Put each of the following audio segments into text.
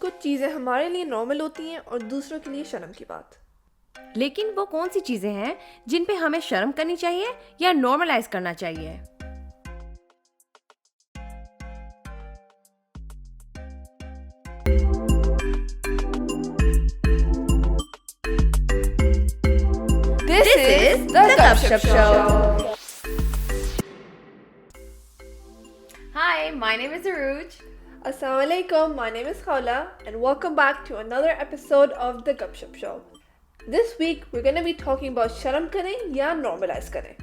कुछ चीज़ें हमारे लिए नॉर्मल होती हैं और दूसरों के लिए शर्म की बात। लेकिन वो कौन सी चीजें हैं जिन पे हमें शर्म करनी चाहिए या नॉर्मलाइज करना चाहिए? This is the GupShup Show. Hi, my name is Arooj. Assalamu alaikum, my name is Khawla and welcome back to another episode of the GupShup Show. This week we're going to be talking about शर्म करें या normalize करें.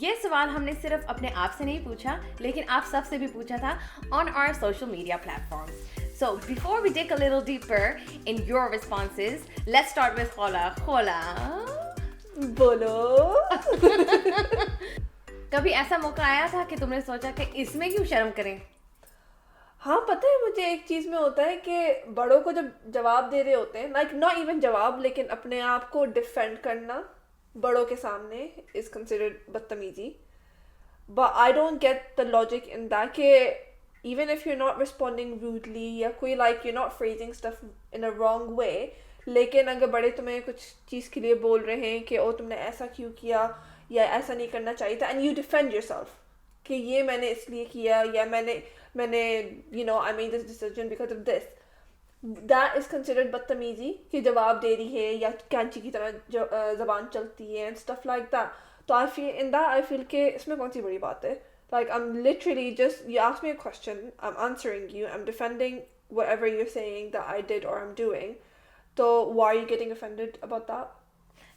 ये सवाल हमने सिर्फ अपने आप से नहीं पूछा, लेकिन आप सब से भी पूछा था on our social media platforms. So before we dig a little deeper in your responses, let's start with Khawla. Khawla, बोलो. कभी ऐसा मौका आया था कि तुमने सोचा कि इसमें क्यों शर्म करें? हाँ, पता है मुझे एक चीज़ में होता है कि बड़ों को जब जवाब दे रहे होते हैं, लाइक नॉट इवन जवाब, लेकिन अपने आप को डिफेंड करना बड़ों के सामने इज कंसिडर्ड बदतमीजी. But I don't get the logic in that कि even if you not responding rudely या कोई like you not phrasing stuff in a wrong way, लेकिन अगर बड़े तुम्हें कुछ चीज़ के लिए बोल रहे हैं कि ओ तुमने ऐसा क्यों किया या ऐसा नहीं करना चाहिए था, एंड यू डिफेंड योरसेल्फ कि ये मैंने इसलिए किया या मैंने you know I made this decision because of this, that is considered बदतमीजी कि जवाब दे रही है या कैंची की तरह ज़बान चलती है एंड स्टफ लाइक दैट. तो I feel in that I feel कि इसमें कौन सी बड़ी बात है. Like I am literally just, you ask me a question, I am answering you, I am defending whatever you are saying that I did और I am doing. तो why are you getting offended about that?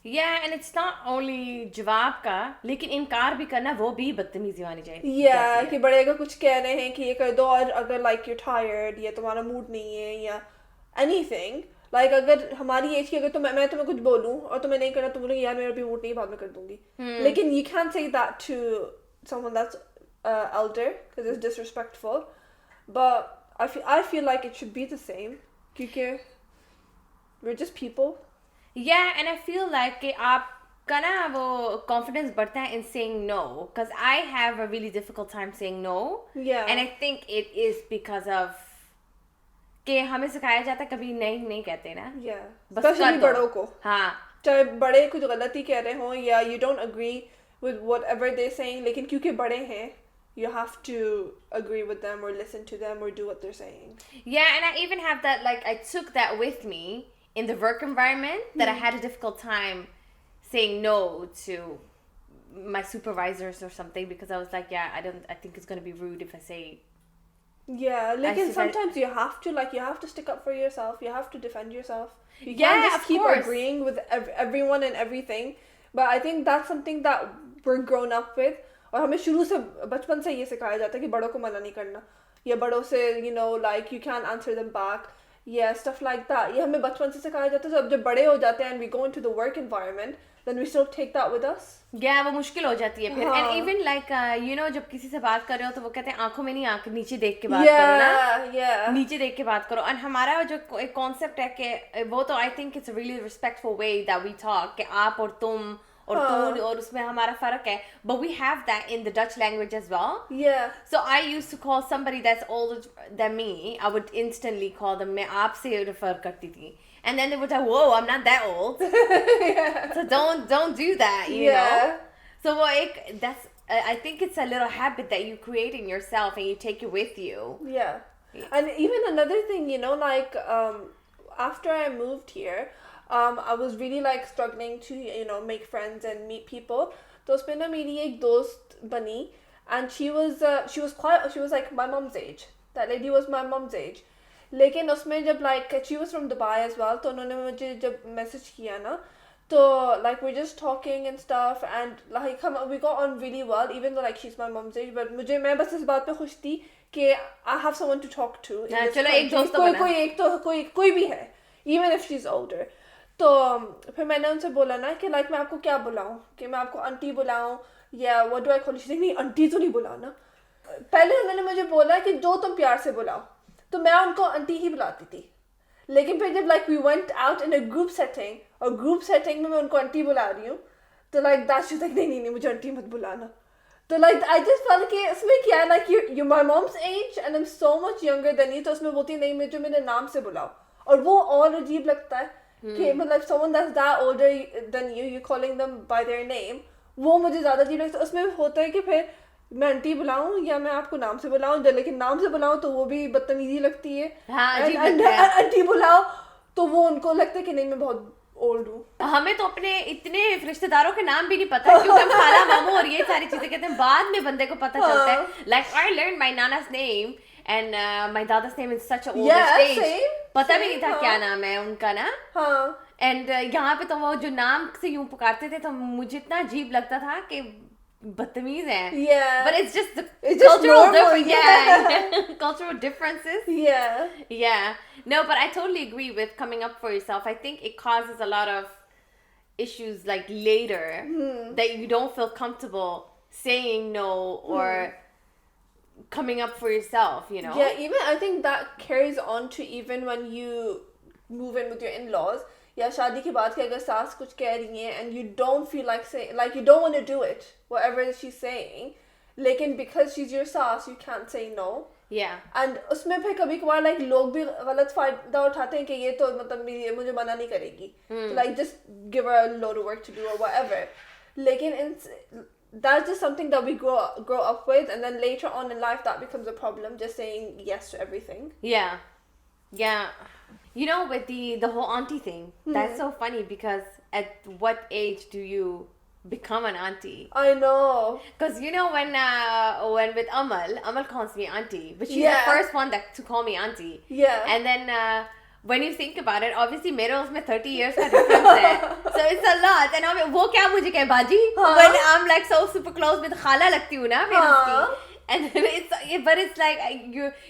Yeah, and it's not only जवाब का, लेकिन इनकार भी करना वो भी बदतमीजी मानी जाए. Yeah, कि बड़े अगर कुछ कह रहे हैं कि ये कर दो, और अगर like you're tired या तुम्हारा मूड नहीं है या anything, like अगर हमारी एज की अगर मैं तुम्हें कुछ बोलूं और तुम्हें नहीं करना, तुम बोलोगे यार मेरा भी मूड नहीं, बाद में कर दूंगी. लेकिन you can't say that to someone that's elder because it's disrespectful. But I feel like it should be the same क्योंकि we're just people. Yeah, and I feel like कि आपका ना वो confidence बढ़ता है in saying no, because I have a really difficult time saying no. Yeah. And I think it is because of कि हमें सिखाया जाता है कभी नहीं कहते ना. Yeah. बस Especially कर दो. बड़ों को. हाँ. चाहे बड़े कुछ गलती कह रहे हों या you don't agree with whatever they're saying, लेकिन क्योंकि बड़े हैं, you have to agree with them or listen to them or do what they're saying. Yeah, and I even have that, like I took that with me in the work environment, that I had a difficult time saying no to my supervisors or something, because I was like, yeah, I think it's going to be rude if I say. Yeah, like sometimes you have to stick up for yourself. You have to defend yourself. You can't just keep agreeing with everyone and everything. But I think that's something that we're grown up with. और हमें शुरू से बचपन से ये सिखाया जाता है कि बड़ों को मना नहीं करना, या बड़ों से you know like you can't answer them back. Yeah, stuff like that. ये हमें बचपन से सिखाया जाता है. तो अब जब बड़े हो जाते हैं and we go into the work environment, then we still take that with us. Yeah, वो मुश्किल हो जाती है फिर. And even like you know जब किसी से बात कर रहे हो तो वो कहते हैं आंखों में नहीं, आंख नीचे देख के बात करो ना. Yeah. नीचे देख के बात करो. और हमारा जो एक कॉन्सेप्ट है कि वो तो I think it's a really respectful way that we talk, कि आप और तुम और तू, और उसमें हमारा फर्क है. But we have that in the Dutch language as well. Yeah. So I used to call somebody that's older than me, I would instantly call them, मैं आपसे refer करती थी. And then they would say, whoa, I'm not that old. Yeah. So don't do that, you know. So that's I think it's a little habit that you create in yourself and you take it with you. Yeah. And even another thing, you know, like after I moved here, I was really like struggling to, you know, make friends and meet people. तो उसमें ना मेरी एक दोस्त बनी, and she was like my mom's age. That lady was my mom's age. लेकिन उसमें जब like she was from Dubai as well, तो उन्होंने मुझे जब message किया ना, तो like we're just talking and stuff, and like we got on really well, even though like she's my mom's age. But मैं बस इस बात पे खुश थी कि I have someone to talk to. चलो एक दोस्त बना. कोई भी है, even if she's older. तो फिर मैंने उनसे बोला ना कि लाइक मैं आपको क्या बुलाऊं, कि मैं आपको आंटी बुलाऊं या what do I call you. नहीं, आंटी तो नहीं बुलाना. पहले उन्होंने मुझे बोला कि जो तुम प्यार से बुलाओ, तो मैं उनको आंटी ही बुलाती थी. लेकिन फिर जब like we went out in a group setting, और ग्रुप सेटिंग में मैं उनको आंटी बुला रही हूँ, तो लाइक दैट्स जस्ट लाइक नहीं मुझे आंटी मत बुलाना. तो like I just felt कि इसमें क्या है like you're my mom's age and I'm so much younger than you, तो उसमें बोलती नहीं मुझे मेरे नाम से बुलाओ, और वो और अजीब लगता है कि मतलब someone that's that older than you calling them by their name, वो मुझे ज़्यादा अजीब लगता है. उसमें होता है कि फिर मैं आंटी बुलाऊं या मैं आपको नाम से बुलाऊं, लेकिन नाम से बुलाऊं तो वो भी बदतमीजी लगती है. आंटी बुलाओ तो वो उनको लगता है कि नहीं मैं बहुत ओल्ड हूँ. हमें तो अपने इतने रिश्तेदारों के नाम भी नहीं पता क्योंकि हम खाला मामू और ये सारी चीजें कहते हैं, बाद में बंदे को पता चलता है. Like I learned my nana's name and my dada's name in such an older stage. पता भी नहीं था क्या नाम है उनका ना. And यहाँ पे तो वो जो नाम से यूं पुकारते थे तो मुझे इतना अजीब लगता था कि बदतमीज है. But it's just the cultural differences. Cultural differences. Yeah. No, but I totally agree with coming up for yourself. I think it causes a lot of issues like later that you don't feel comfortable saying no or coming up for yourself, you know? Yeah, even I think that carries on to even when you move in with your in-laws. या शादी के बाद कि अगर सास कुछ कह रही है and you don't feel like saying, like you don't want to do it, whatever she's saying, लेकिन because she's your सास, you can't say no. Yeah. And उसमें फिर कभी कभार like लोग भी गलत फायदा उठाते हैं कि ये तो मतलब मुझे मना नहीं करेगी. So like just give her a load of work to do or whatever. लेकिन that's just something that we grow up with, and then later on in life that becomes a problem, just saying yes to everything. Yeah. You know, with the whole auntie thing, that's so funny because at what age do you become an auntie? I know. Because you know when with Amal calls me auntie, but she's the first one to call me auntie. Yeah. And then when you think about it, obviously मेरे उसमें 30 years का difference है, so it's a lot. And वो क्या मुझे कहे बाजी? When I'm like so super close with खाला लगती हूँ ना फिर उसकी. And then it's like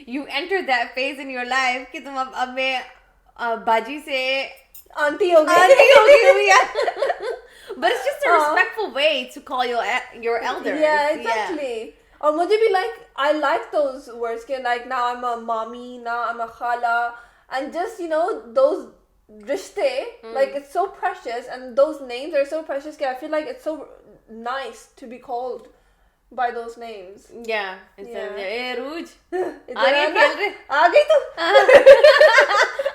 you enter that phase in your life कि तुम अब मैं बाजी से आंटी हो गई. But it's just a respectful way to call your elders. Yeah, exactly. Or मुझे भी like I like those words कि like now I'm a mommy, now I'm a khala, and just you know those rishte, like it's so precious, and those names are so precious कि I feel like it's so nice to be called by those names. Yeah. Hey Arooj, आ गई तू?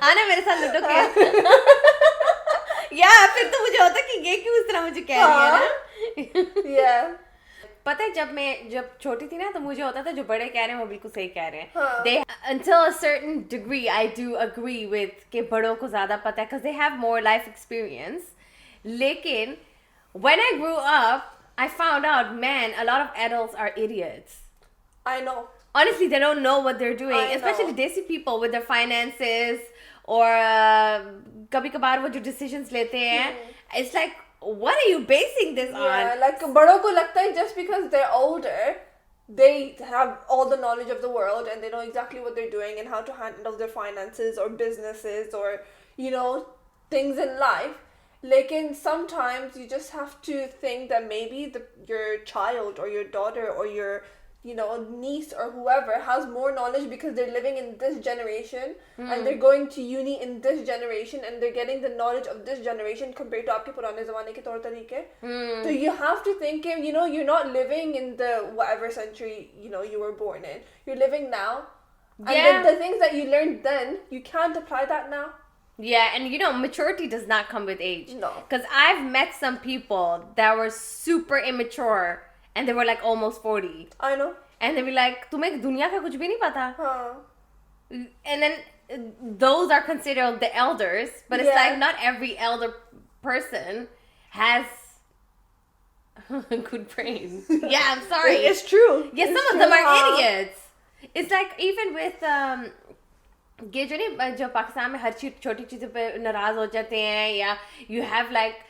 आना मेरे साथ ludo खेल. यार फिर तो मुझे होता कि ये क्यों इस तरह मुझे कह रही है ना. Yeah. पता है जब छोटी थी ना तो मुझे होता था जो बड़े कह रहे हैं वो बिल्कुल सही कह रहे हैं. They until a certain degree I do agree with कि बड़ों को ज़्यादा पता है because they have more life experience. लेकिन when I grew up I found out, man, a lot of adults are idiots. I know. Honestly, they don't know what they're doing, especially Desi people with their finances or kabhi-kabhar wo jo decisions lete hain. It's like, what are you basing this on? Yeah, like बड़ों को लगता है just because they're older, they have all the knowledge of the world and they know exactly what they're doing and how to handle their finances or businesses or, you know, things in life. Lekin sometimes you just have to think that maybe your child or your daughter or your, you know, niece or whoever has more knowledge because they're living in this generation and they're going to uni in this generation and they're getting the knowledge of this generation compared to आपके पुराने ज़माने के तौर तरीके. So you have to think, you know, you're not living in the whatever century, you know, you were born in. You're living now. And the things that you learned then, you can't apply that now. Yeah, and you know, maturity does not come with age. No. Because I've met some people that were super immature and they were like almost 40. I know. And they'd be like, तुम्हें दुनिया का कुछ भी नहीं पता. Huh. And then those are considered the elders, but it's like not every elder person has good brain. Yeah, I'm sorry. It's true. Yeah, some of them are idiots. It's like even with ये जो नहीं जो पाकिस्तान में हर छोटी चीज़ों पे नाराज हो जाते हैं या you have like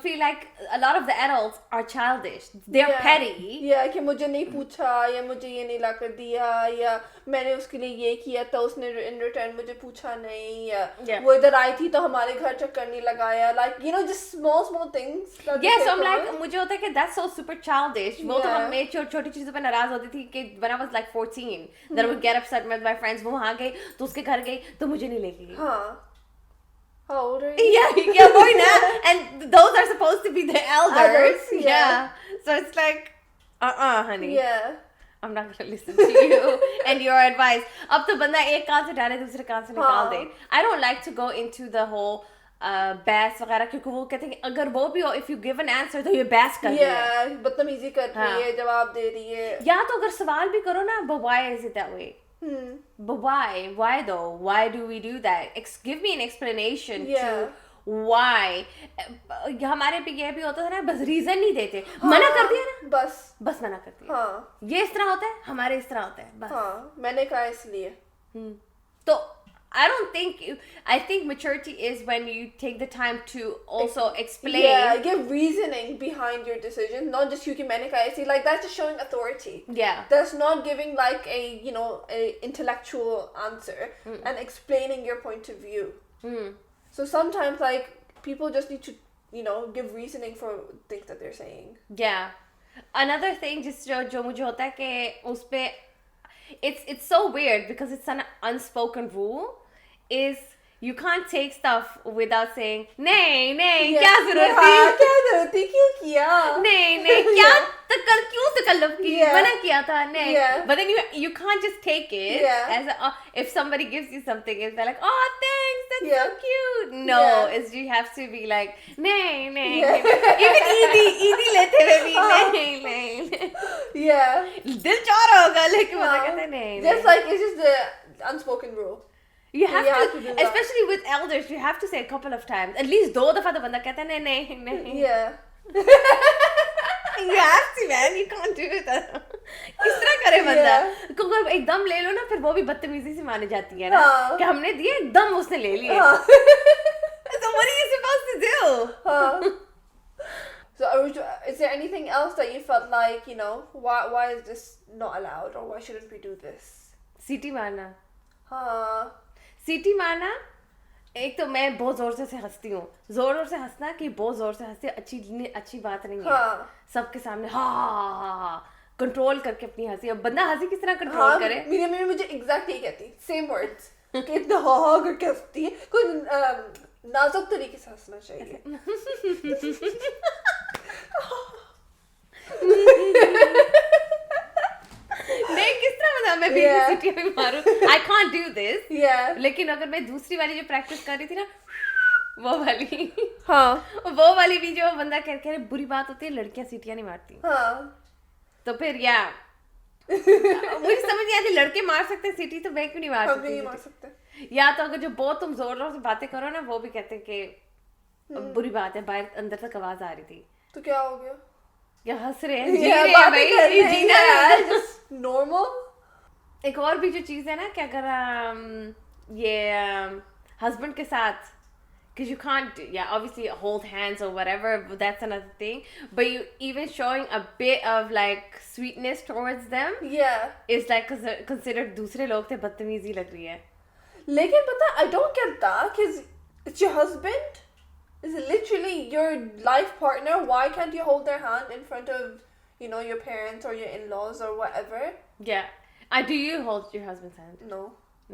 feel like a lot of the adults are childish. They're petty. Yeah, कि मुझे नहीं पूछा या मुझे ये नहीं ला कर दिया या मैंने उसके लिए ये किया तो उसने in return मुझे पूछा नहीं या वो इधर आई थी तो हमारे घर चक्कर नहीं लगाया. Like, you know, just small things. Yeah, so I'm like, मुझे होता है कि that's so super childish. वो तो हम छोटी चीज़ों पे नाराज होती थी कि when I was like 14 that I would get upset with my friends. वो वहाँ गई तो उसके घर गई तो मुझे नहीं लेके गई. हाँ. How old are you? Yeah, boy, now. And those are supposed to be the elders. Yeah. So it's like, honey. Yeah. I'm not gonna listen to you and your advice. अब तो बंदा एक कान से डाले दूसरे कान से निकाल दे. I don't like to go into the whole बहस वगैरह क्योंकि वो कहते हैं कि अगर वो भी हो if you give an answer तो ये बहस कर रही है. बदतमीजी कर रही है, जवाब दे रही है. या तो अगर सवाल भी करो ना, but why is it that way? But why? Why though? Why do we do that? Give me an explanation to why. हमारे पे ये भी होता था ना, बस रीजन नहीं देते. मना कर दिया ना, बस मना कर दिया. ये इस तरह होता है, हमारे इस तरह होता है. बस मैंने कहा इसलिए. तो I think maturity is when you take the time to also explain. Yeah, give reasoning behind your decision, not just क्योंकि मैंने कहा ऐसे. Like that's just showing authority. Yeah. That's not giving like a intellectual answer and explaining your point of view. So sometimes like people just need to give reasoning for things that they're saying. Yeah. Another thing जो मुझे होता है कि उस पे it's so weird because it's an unspoken rule is you can't take stuff without saying नहीं क्या जरूरत थी क्यों किया नहीं क्यों तकल्लुफ की मना किया था नहीं. But then you can't just take it as if somebody gives you something and they're like oh thanks that's so cute. No, it's you have to be like नहीं even ईदी लेते हुए भी नहीं दिल चाह रहा होगा लेकिन मना कहते नहीं. Just like it's just the unspoken rule. You have to do especially with elders, you have to say a couple of times. At least 2 दफा तो बंदा कहता है नहीं. Yeah. You have to, man. You can't do it. किस तरह करे बंदा? क्योंकि एकदम ले लो ना, फिर वो भी बदतमीजी से माने जाती है ना कि हमने दिए एकदम उसने ले लिए. So what are you supposed to do? So Arooj, is there anything else that you felt like why is this not allowed or why shouldn't we do this? सीटी मारना. सीटी मारना. एक तो मैं बहुत जोर से हंसती हूँ. जोर से हंसना कि बहुत जोर से हंसते अच्छी बात नहीं है. सबके सामने कंट्रोल करके अपनी हंसी. अब बंदा हंसी किस तरह कंट्रोल करे? मेरी मम्मी मुझे एग्जैक्ट यही कहती, सेम वर्ड्स कि इतना हा करके हंसती है. कोई नाजुक तरीके से हंसना चाहिए. नहीं किस तरह मतलब मैं भी सीटी में मारूं. I can't do this. लेकिन अगर मैं दूसरी वाली जो प्रैक्टिस कर रही थी ना वो वाली भी जो बंदा कह बुरी बात होती है लड़कियां सीटियां नहीं मारती. तो फिर मुझे समझ नहीं आती लड़के मार सकते हैं सीटी तो मैं क्यों नहीं मार सकते. या तो अगर जो बहुत तुम जोर से बातें करो ना वो भी कहते हैं कि बुरी बात है, बाहर अंदर तक आवाज आ रही थी. तो क्या हो गया? या हंस रहे हैं, जी रहे हैं भाई, जीना है नॉर्मल. एक और भी जो चीज है ना कि अगर ये हस्बैंड के साथ because you can't obviously hold hands or whatever, but that's another thing, but you even showing a bit of like sweetness towards them is like considered दूसरे लोग थे बदतमीजी लग रही है. लेकिन पता I don't get that because it's your husband. Is it literally your life partner? Why can't you hold their hand in front of your parents or your in-laws or whatever? Do you hold your husband's hand? No,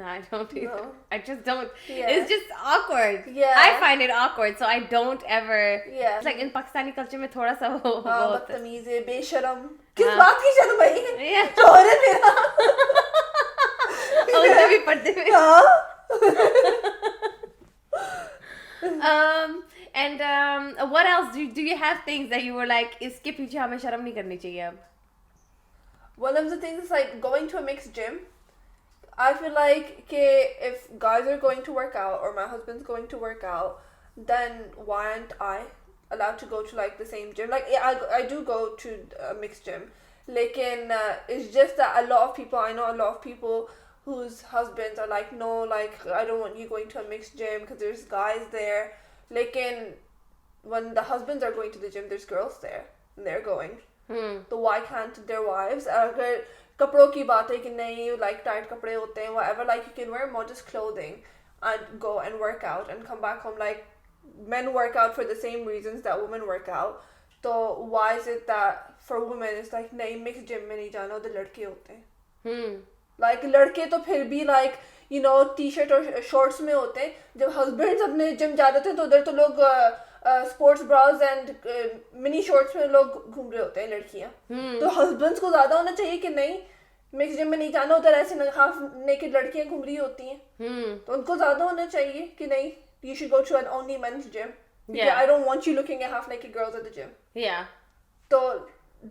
I don't either. No. I just don't. Yeah. It's just awkward. I find it awkward, so I don't ever. It's like in Pakistani culture में थोड़ा सा वो बदतमीज है, बेशरम. किस बात की शर्म भाई? चोर है तेरा. उसे भी पढ़ते हुए. And what else do you have things that you were like इसके पीछे हमें शर्म नहीं करनी चाहिए अब? One of the things is like going to a mixed gym. I feel like if guys are going to work out or my husband's going to work out, then why aren't I allowed to go to like the same gym? Like I do go to a mixed gym. Lekin it's just that I know a lot of people whose husbands are like, no, like I don't want you going to a mixed gym because there's guys there. Lekin when the husbands are going to the gym, there's girls there and they're going. So why can't their wives? अगर कपड़ों की बात है कि नहीं like tight कपड़े होते हैं whatever, like you can wear modest clothing and go and work out and come back home. Like men work out for the same reasons that women work out. So why is it that for women it's like नहीं mixed gym में नहीं जाना, उधर लड़के होते हैं. Like लड़के तो फिर भी like टी-शर्ट और शॉर्ट्स में होते हैं. जब हस्बैंड्स अपने जिम जाते थे तो उधर तो लोग sports bras and mini shorts में लोग घूम रहे होते हैं लड़कियां, तो हस्बैंड्स को ज्यादा होना चाहिए कि नहीं मिक्स जिम में नहीं जाना, उधर ऐसे हाफ नेकेड लड़कियां घूम रही होती हैं, तो उनको ज्यादा होना चाहिए कि नहीं you should go to an only men's gym. Yeah, I don't want you looking at half naked girls at the gym. Yeah. So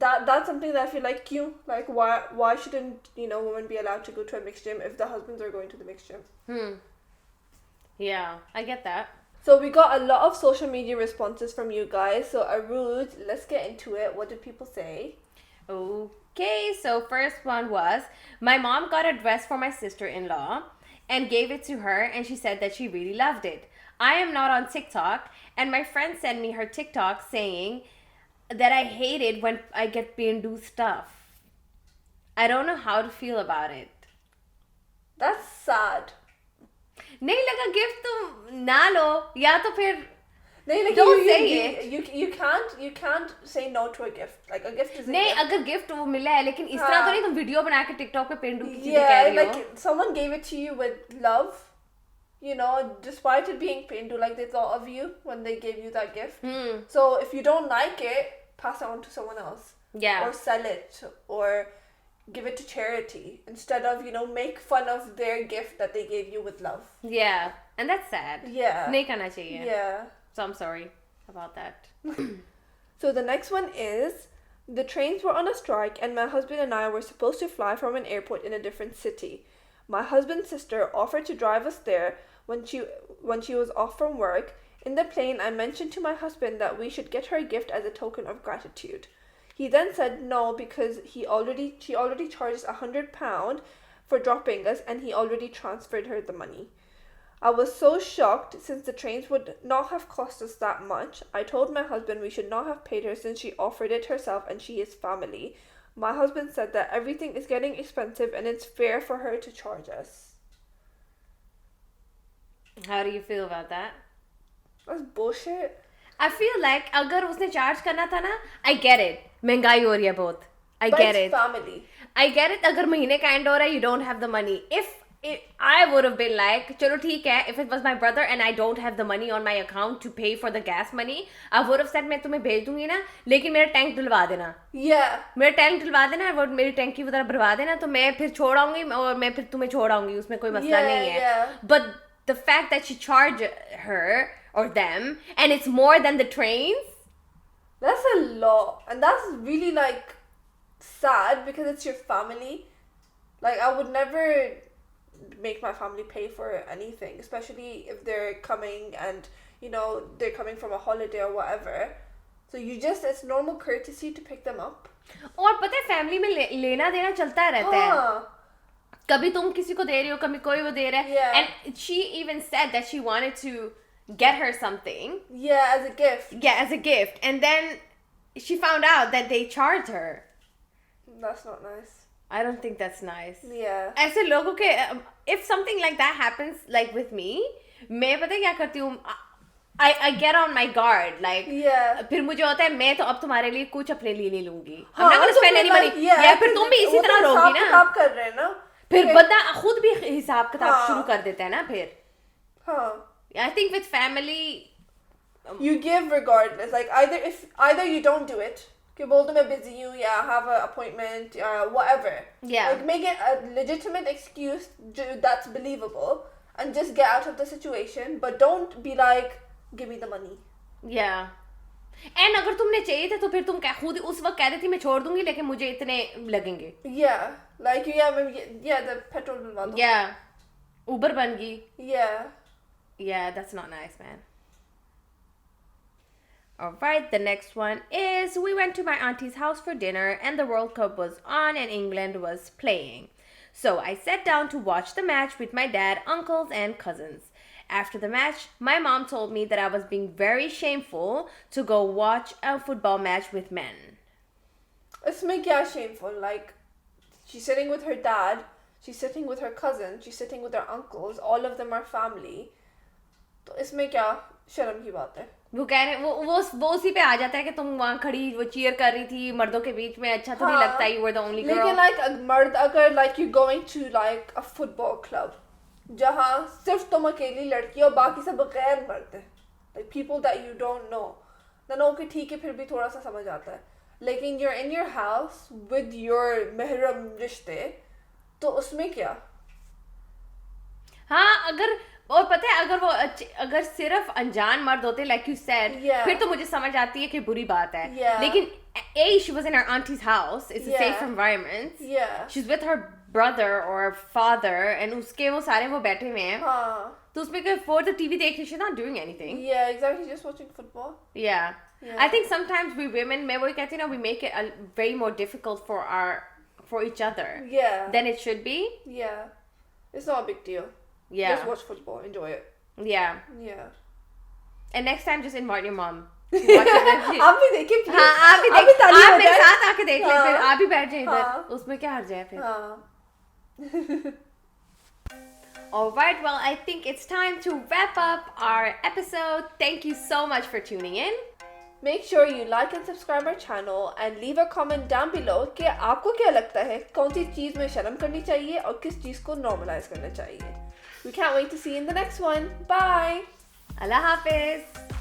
that's something that I feel like like why shouldn't women be allowed to go to a mixed gym if the husbands are going to the mixed gym? Yeah, I get that. So we got a lot of social media responses from you guys. So Arooj, let's get into it. What did people say? Okay, so first one was, my mom got a dress for my sister-in-law and gave it to her, and she said that she really loved it. I am not on TikTok, and my friend sent me her TikTok saying that I hate it when I get Pindu stuff. I don't know how to feel about it. That's sad. नहीं लगा gift तो ना लो, या तो फिर नहीं, like don't say it. You can't say no to a gift. Like a gift is a नहीं gift. अगर गिफ्ट वो मिला है, लेकिन इस तरह तो नहीं तुम वीडियो बना के टिकटॉक पे पेंडू की चीजें कह रही हो. Like someone gave it to you with love, despite it being pindu, like they thought of you when they gave you that gift. So if you don't like it, pass it on to someone else. Yeah. Or sell it, or give it to charity instead of make fun of their gift that they gave you with love. Yeah, and that's sad. Yeah. नहीं करना चाहिए. Yeah. So I'm sorry about that. So the next one is, the trains were on a strike and my husband and I were supposed to fly from an airport in a different city. My husband's sister offered to drive us there when she was off from work. In the plane, I mentioned to my husband that we should get her a gift as a token of gratitude. He then said no because she already charges £100 for dropping us and he already transferred her the money. I was so shocked since the trains would not have cost us that much. I told my husband we should not have paid her since she offered it herself and she is family. My husband said that everything is getting expensive and it's fair for her to charge us. How do you feel about that? That's bullshit. I feel like अगर उसने charge करना था ना, I get it. महंगाई हो रही है बहुत. I get it. But it's family. I get it. अगर महीने का end हो रहा है, you don't have the money. If I would have been like, चलो ठीक है, if it was my brother and I don't have the money on my account to pay for the gas money, I would have said मैं तुम्हें भेज दूंगी ना, लेकिन मेरा टैंक दिलवा देना. Yeah. मेरा टैंक दिलवा देना और मेरी टैंक की तरह भरवा देना, तो मैं फिर छोड़ आऊंगी और मैं फिर तुम्हें छोड़ आऊंगी, उसमें कोई मसला नहीं है. Yeah. But the fact that she charged her or them and it's more than the trains, that's a lot, and that's really like sad because it's your family. Like I would never make my family pay for anything, especially if they're coming and they're coming from a holiday or whatever. So it's normal courtesy to pick them up. और पता है family में लेना देना चलता रहता है. कभी तुम किसी को दे रही हो, कभी कोई वो दे रहा है. Yeah. And she even said that she wanted to get her something. Yeah, as a gift. Yeah, as a gift. And then she found out that they charged her. That's not nice. I don't think that's nice. Yeah. ऐसे लोगों के if something like that happens like with me, मैं पता है क्या करती हूँ, I get on my guard, like yeah. फिर मुझे होता है मैं तो अब तुम्हारे लिए कुछ अपने लिए नहीं लूंगी. हाँ, I'm not gonna spend any money. या फिर तुम भी इसी तरह रहोगी ना. हिसाब कर रहे हैं ना. फिर बंदा खुद भी हिसाब किताब शुरू कर देता है ना फिर. हाँ. I think with family, you give regardless. Like either you don't do it. कि बोल दो मैं busy हूँ या have an appointment whatever. Yeah. Like make it a legitimate excuse that's believable and just get out of the situation. But don't be like, give me the money. Yeah. And अगर तुमने चाहिए था तो फिर तुम खुद उस वक्त कह रही थी मैं छोड़ दूंगी लेकिन मुझे इतने लगेंगे. Yeah. Like the petrol बिलवा दो. Yeah. Uber बन गई. Yeah. Yeah, that's not nice, man. Alright, the next one is, we went to my auntie's house for dinner and the World Cup was on and England was playing. So I sat down to watch the match with my dad, uncles, and cousins. After the match, my mom told me that I was being very shameful to go watch a football match with men. Isme kya shameful? Like, she's sitting with her dad, she's sitting with her cousins, she's sitting with her uncles, all of them are family. तो इसमें क्या शर्म की बात है? वो कह रहे वो उसी पे आ जाता है कि तुम वहाँ खड़ी वो चीयर कर रही थी मर्दों के बीच में, अच्छा तो नहीं लगता, you were the only girl. लेकिन like मर्द अगर like you going to like a football club जहाँ सिर्फ तुम अकेली लड़की हो बाकी सब गैर मर्द हैं. like people that you don't know, then okay ठीक है, फिर भी थोड़ा सा समझ आता है. लेकिन you're in your house with your महरम रिश्ते, तो उसमें क्या? हाँ, अगर और पता है अगर वो अगर सिर्फ अनजान मर्द होते like you said, फिर तो मुझे समझ आती है कि बुरी बात है. लेकिन she was in her auntie's house, it's a safe environment. She's with her brother or father and उसके वो सारे वो बैठे हुए हैं. तो उसमें कोई for the TV देख रही, she's not doing anything. Yeah, exactly, just watching football. Yeah. I think sometimes we women, मैं वही कहती हूँ ना, we make it very more difficult for each other. Than it should be. It's not a big deal. Just watch football, enjoy it. Yeah. And next time just invite your mom. आप भी देखिए please. हाँ, आप मेरे साथ आके देख ले, फिर आप भी बैठ जाए इधर. उसमें क्या हर्ज है फिर. Alright, well, I think it's time to wrap up our episode. Thank you so much for tuning in. Make sure you like and subscribe our channel and leave a comment down below कि आपको क्या लगता है कौन सी चीज़ में शर्म करनी चाहिए और किस चीज़ को normalize करना चाहिए. We can't wait to see you in the next one. Bye. Allah Hafiz.